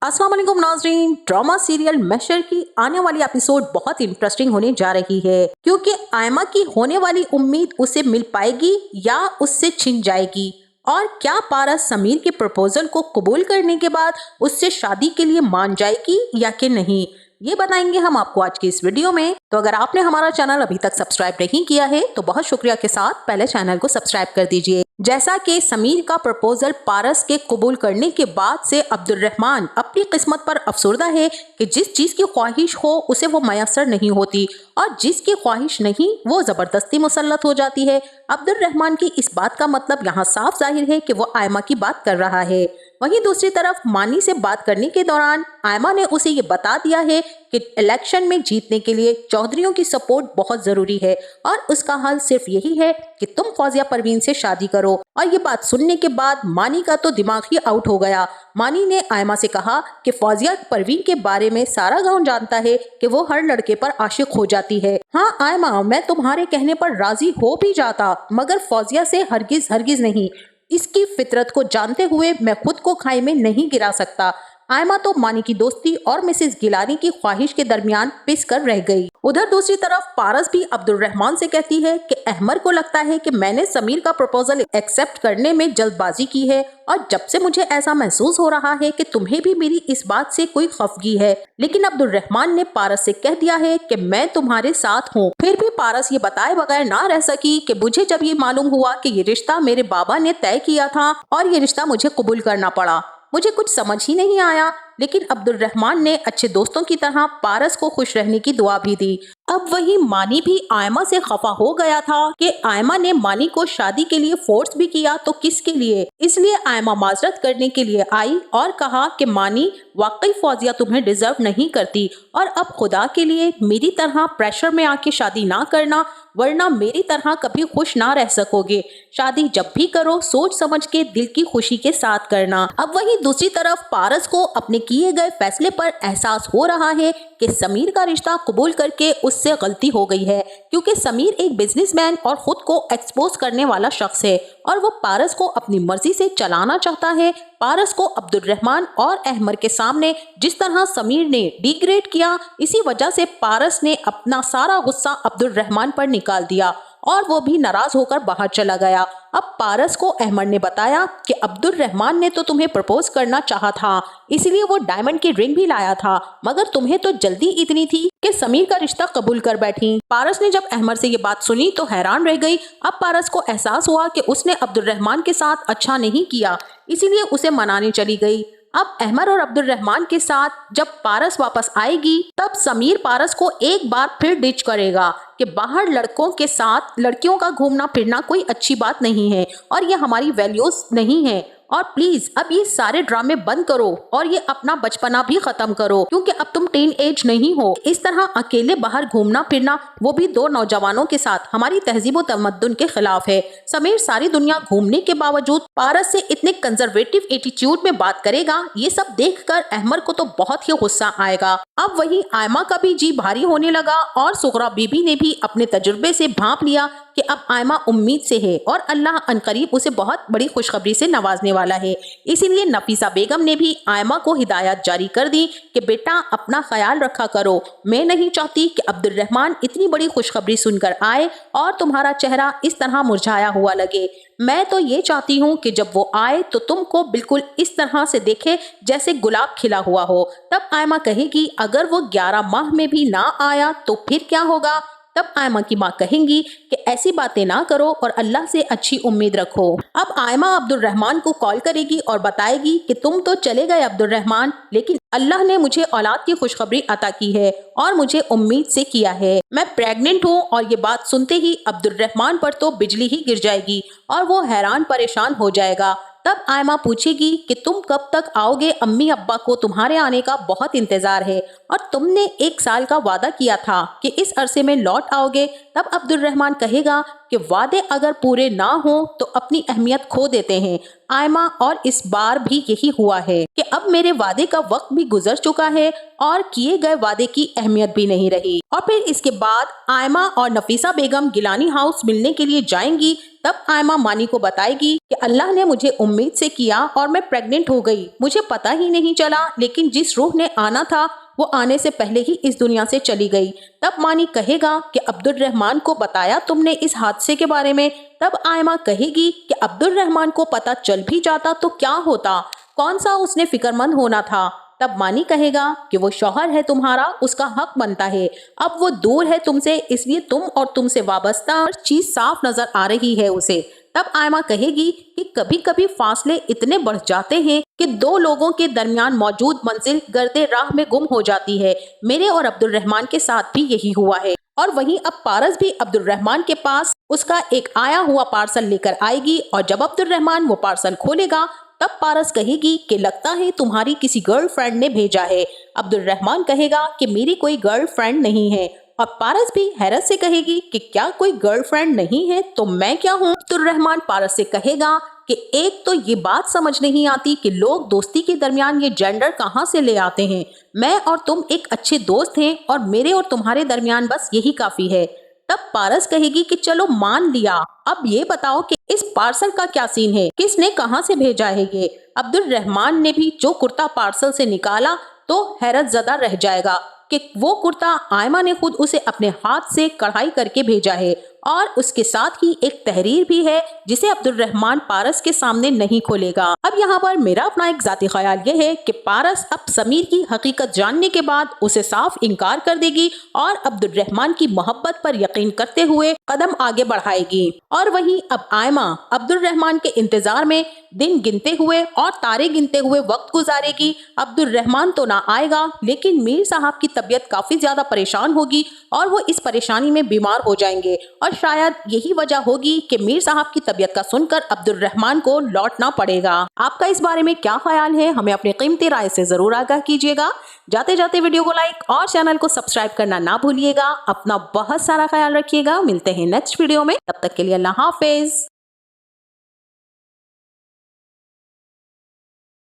अस्सलाम वालेकुम नाज़रीन। ड्रामा सीरियल महशर की आने वाली एपिसोड बहुत इंटरेस्टिंग होने जा रही है, क्योंकि आयमा की होने वाली उम्मीद उसे मिल पाएगी या उससे छिन जाएगी। और क्या पारस समीर के प्रपोजल को कबूल करने के बाद उससे शादी के लिए मान जाएगी या कि नहीं, ये बताएंगे हम आपको आज की इस वीडियो में। तो अगर आपने हमारा चैनल अभी तक सब्सक्राइब नहीं किया है तो बहुत शुक्रिया के साथ पहले चैनल को सब्सक्राइब कर दीजिए। जैसा कि समीर का प्रपोजल पारस के कबूल करने के बाद से अब्दुर्रहमान अपनी किस्मत पर अफसुर्दा है कि जिस चीज की ख्वाहिश हो उसे वो मयसर नहीं होती और जिसकी ख्वाहिश नहीं वो जबरदस्ती मुसल्लत हो जाती है। अब्दुर्रहमान की इस बात का मतलब यहाँ साफ जाहिर है कि वो आयमा की बात कर रहा है। वहीं दूसरी तरफ मानी से बात करने के दौरान आयमा ने उसे ये बता दिया है कि इलेक्शन में जीतने के लिए चौधरियों की सपोर्ट बहुत जरूरी है और उसका हल सिर्फ यही है कि तुम फौजिया परवीन से शादी करो। और ये बात सुनने के बाद मानी का तो दिमाग ही आउट हो गया। मानी ने आयमा से कहा कि फौजिया परवीन के बारे में सारा गांव जानता है कि वो हर लड़के पर आशिक हो जाती है। हाँ आयमा, मैं तुम्हारे कहने पर राजी हो भी जाता, मगर फौजिया से हरगिज हरगिज नहीं। इसकी फितरत को जानते हुए मैं खुद को खाई में नहीं गिरा सकता। आयमा तो मानी की दोस्ती और मिसेस गिलानी की ख्वाहिश के दरमियान पिस कर रह गई। उधर दूसरी तरफ पारस भी अब्दुर्रहमान से कहती है कि अहमर को लगता है कि मैंने समीर का प्रपोजल एक्सेप्ट करने में जल्दबाजी की है और जब से मुझे ऐसा महसूस हो रहा है कि तुम्हें भी मेरी इस बात से कोई खफगी है। लेकिन अब्दुर्रहमान ने पारस से कह दिया है कि मैं तुम्हारे साथ हूँ। फिर भी पारस ये बताए बगैर ना रह सकी कि मुझे जब ये मालूम हुआ कि ये रिश्ता मेरे बाबा ने तय किया था और ये रिश्ता मुझे कबूल करना पड़ा, मुझे कुछ समझ ही नहीं आया। लेकिन अब्दुर्रहमान ने अच्छे दोस्तों की तरह पारस को खुश रहने की दुआ भी दी। अब वही मानी भी आयमा से खफा हो गया था कि आयमा ने मानी को शादी के लिए फोर्स भी किया तो किसके लिए। इसलिए आयमा माजरत करने के लिए आई और कहा कि मानी, वाकई फौजिया तुम्हें डिजर्व नहीं करती और अब खुदा के लिए मेरी तरह प्रेशर में आके शादी ना करना, वरना मेरी तरह कभी खुश ना रह सकोगे। शादी जब भी करो सोच समझ के दिल की खुशी के साथ करना। अब वहीं दूसरी तरफ पारस को अपने किए गए फैसले पर एहसास हो रहा है कि समीर का रिश्ता कबूल करके उससे गलती हो गई है, क्योंकि समीर एक बिजनेसमैन और खुद को एक्सपोज करने वाला शख्स है और वो पारस को अपनी मर्जी से चलाना चाहता है। पारस को अब्दुर्रहमान और अहमर के सामने जिस तरह समीर ने डिग्रेड किया, इसी वजह से पारस ने अपना सारा गुस्सा अब्दुर्रहमान पर निकाल दिया और वो भी नाराज होकर बाहर चला गया। अब पारस को अहमर ने बताया कि अब्दुर्रहमान ने तो तुम्हें प्रपोज करना चाहा था, इसलिए वो डायमंड की रिंग भी लाया था, मगर तुम्हें तो जल्दी इतनी थी कि समीर का रिश्ता कबूल कर बैठी। पारस ने जब अहमर से ये बात सुनी तो हैरान रह गई। अब पारस को एहसास हुआ कि उसने अब्दुर्रहमान के साथ अच्छा नहीं किया, इसीलिए उसे मनाने चली गई। अब अहमर और अब्दुर्रहमान के साथ जब पारस वापस आएगी तब समीर पारस को एक बार फिर डिच करेगा कि बाहर लड़कों के साथ लड़कियों का घूमना फिरना कोई अच्छी बात नहीं है और ये हमारी वैल्यूज नहीं है। और प्लीज अब ये सारे ड्रामे बंद करो और ये अपना बचपना भी खत्म करो, क्योंकि अब तुम टीन एज नहीं हो। इस तरह अकेले बाहर घूमना फिरना, वो भी दो नौजवानों के साथ, हमारी तहजीब व तमद्दुन के खिलाफ है। समीर सारी दुनिया घूमने के बावजूद पारस से इतने कंजर्वेटिव एटीट्यूड में बात करेगा, ये सब देखकर अहमर को तो बहुत ही गुस्सा आएगा। अब वही आयमा का भी जी भारी होने लगा और सुगरा बीबी ने भी अपने तजुर्बे से भांप लिया कि अब आयमा उम्मीद से है और अल्लाह अनकरीब उसे बहुत बड़ी खुशखबरी से नवाजने वाला है। इसीलिए नफीसा बेगम ने भी आयमा को हिदायत जारी कर दी कि बेटा अपना ख्याल रखा करो। मैं नहीं चाहती कि अब्दुर्रहमान इतनी बड़ी खुशखबरी सुनकर आए और तुम्हारा चेहरा इस तरह मुरझाया हुआ लगे। मैं तो ये चाहती हूँ कि जब वो आए तो तुमको बिल्कुल इस तरह से देखे जैसे गुलाब खिला हुआ हो। तब आयमा कहेगी अगर वो 11 माह में भी ना आया तो फिर क्या होगा। तब आयमा की माँ कहेंगी कि ऐसी बातें ना करो और अल्लाह से अच्छी उम्मीद रखो। अब आयमा अब्दुर्रहमान को कॉल करेगी और बताएगी कि तुम तो चले गए अब्दुर्रहमान, लेकिन अल्लाह ने मुझे औलाद की खुशखबरी अता की है और मुझे उम्मीद से किया है। मैं प्रेग्नेंट हूँ। और ये बात सुनते ही अब्दुर्रहमान पर तो बिजली ही गिर जाएगी और वो हैरान परेशान हो जाएगा। तब आयमा पूछेगी कि तुम कब तक आओगे, अम्मी अब्बा को तुम्हारे आने का बहुत इंतजार है और तुमने 1 साल का वादा किया था कि इस अरसे में लौट आओगे। तब अब्दुर्रहमान कहेगा कि वादे अगर पूरे ना हो तो अपनी अहमियत खो देते हैं आयमा, और इस बार भी यही हुआ है कि अब मेरे वादे का वक्त भी गुजर चुका है और किए गए वादे की अहमियत भी नहीं रही। और फिर इसके बाद आयमा और नफीसा बेगम गिलानी हाउस मिलने के लिए जाएंगी। तब आयमा मानी को बताएगी कि अल्लाह ने मुझे उम्मीद से किया और मैं प्रेग्नेंट हो गई, मुझे पता ही नहीं चला, लेकिन जिस रूह ने आना था वो आने से पहले ही इस दुनिया से चली गई। तब मानी कहेगा कि अब्दुर्रहमान को बताया तुमने इस हादसे के बारे में? तब आयमा कहेगी कि अब्दुर्रहमान को पता चल भी जाता तो क्या होता, कौन सा उसने फिक्रमंद होना था। तब मानी कहेगा कि वो शौहर है तुम्हारा, उसका हक बनता है, अब वो दूर है तुमसे, इसलिए तुम और तुमसे वाबस्ता हर चीज साफ नजर आ रही है उसे। तब आयमा कहेगी कि कभी कभी फासले इतने बढ़ जाते हैं कि दो लोगों के दरमियान मौजूद मंजिल गर्दे राह में गुम हो जाती है। मेरे और अब्दुर्रहमान के साथ भी यही हुआ है। और वहीं अब पारस भी अब्दुर्रहमान के पास उसका एक आया हुआ पार्सल लेकर आएगी, और जब अब्दुर्रहमान वो पार्सल खोलेगा तब पारस कहेगी कि लगता है तुम्हारी किसी गर्लफ्रेंड ने भेजा है। अब्दुर्रहमान कहेगा कि मेरी कोई गर्लफ्रेंड नहीं है, और पारस भी हैरत से कहेगी कि क्या कोई गर्लफ्रेंड नहीं है तो मैं क्या हूँ। अब्दुर्रहमान पारस से कहेगा कि एक तो ये बात समझ नहीं आती कि लोग दोस्ती के दरमियान ये जेंडर कहाँ से ले आते हैं। मैं और तुम एक अच्छे दोस्त हैं और मेरे और तुम्हारे दरमियान बस यही काफी है। तब पारस कहेगी कि चलो मान लिया, अब ये बताओ कि इस पार्सल का क्या सीन है, किसने कहां से भेजा है ये। अब्दुर्रहमान ने भी जो कुर्ता पार्सल से निकाला तो हैरत ज़दा रह जाएगा कि वो कुर्ता आयमा ने खुद उसे अपने हाथ से कढ़ाई करके भेजा है, और उसके साथ ही एक तहरीर भी है जिसे अब्दुर्रहमान पारस के सामने नहीं खोलेगा। अब यहाँ पर मेरा अपना एक जाती ख्याल ये है कि पारस अब समीर की हकीकत जानने के बाद उसे साफ इनकार कर देगी और अब्दुर्रहमान की मोहब्बत पर यकीन करते हुए कदम आगे बढ़ाएगी। और वहीं अब आयमा अब्दुर्रहमान के इंतजार में दिन गिनते हुए और तारे गिनते हुए वक्त गुजारेगी। अब्दुर्रहमान तो ना आएगा, लेकिन मीर साहब की तबीयत काफी ज्यादा परेशान होगी और वो इस परेशानी में बीमार हो जाएंगे, और शायद यही वजह होगी कि मीर साहब की तबीयत का सुनकर अब्दुर्रहमान को लौटना पड़ेगा। आपका इस बारे में क्या ख्याल है, हमें अपनी कीमती राय से जरूर आगाह कीजिएगा। जाते जाते वीडियो को लाइक और चैनल को सब्सक्राइब करना ना भूलिएगा। अपना बहुत सारा ख्याल रखिएगा। मिलते हैं नेक्स्ट वीडियो में, तब तक के लिए अल्लाह हाफिज।